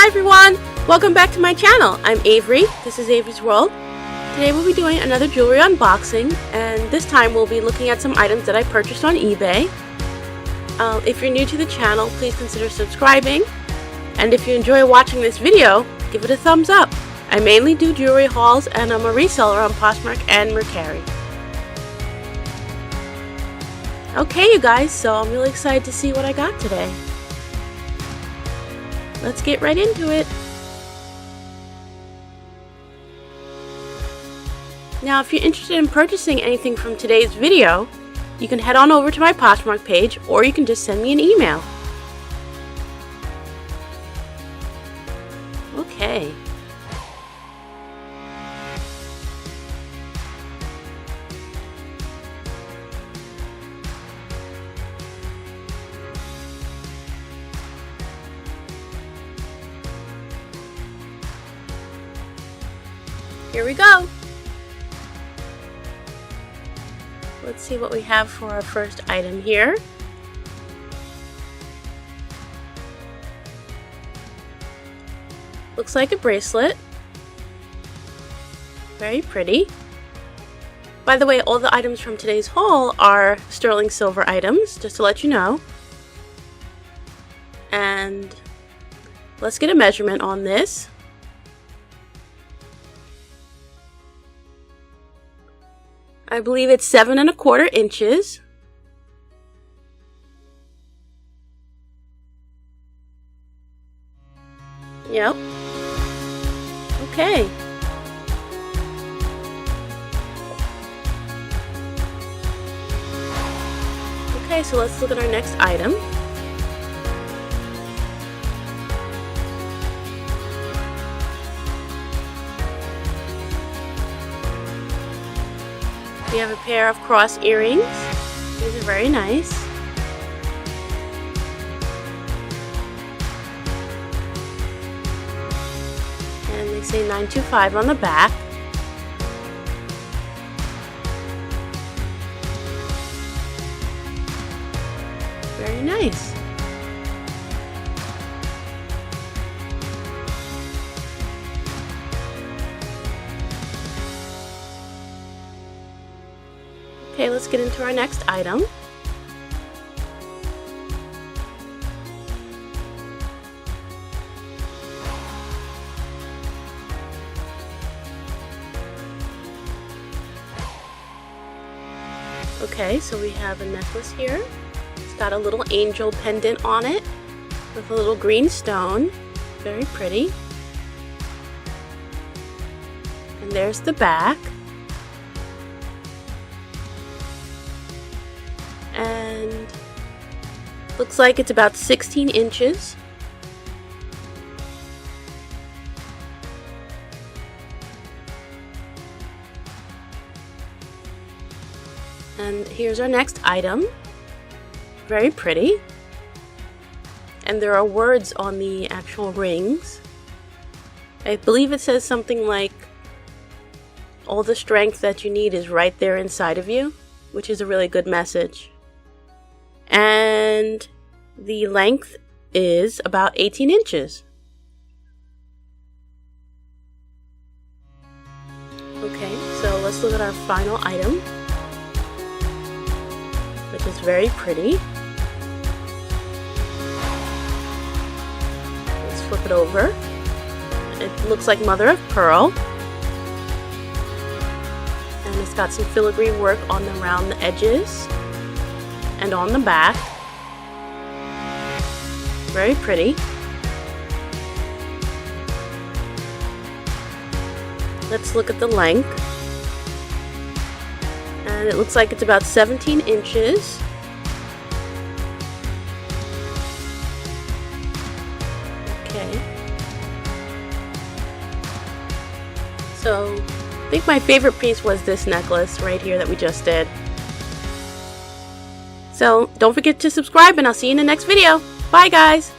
Hi everyone! Welcome back to my channel. I'm Avery. This is Avery's World. Today we'll be doing another jewelry unboxing, and this time we'll be looking at some items that I purchased on eBay. If you're new to the channel, please consider subscribing, and if you enjoy watching this video, give it a thumbs up. I mainly do jewelry hauls, and I'm a reseller on Poshmark and Mercari. Okay you guys, so I'm really excited to see what I got today. Let's get right into it. Now, if you're interested in purchasing anything from today's video, you can head on over to my Poshmark page, or you can just send me an email. Okay. Here we go. Let's see what we have for our first item here. Looks like a bracelet. Very pretty. By the way, all the items from today's haul are sterling silver items, just to let you know. And let's get a measurement on this. I believe it's 7 1/4 inches. Yep. Okay. Okay, so let's look at our next item. We have a pair of cross earrings. These are very nice. And they say 925 on the back. Very nice. Okay, let's get into our next item. Okay, so we have a necklace here. It's got a little angel pendant on it with a little green stone. Very pretty. And there's the back. And looks like it's about 16 inches. And here's our next item. Very pretty. And there are words on the actual rings. I believe it says something like, all the strength that you need is right there inside of you, which is a really good message. And the length is about 18 inches. Okay, so let's look at our final item, which is very pretty. Let's flip it over. It looks like mother of pearl. And it's got some filigree work around the edges and on the back. Very pretty. Let's look at the length. And it looks like it's about 17 inches. Okay. So I think my favorite piece was this necklace right here that we just did. So don't forget to subscribe, and I'll see you in the next video. Bye guys!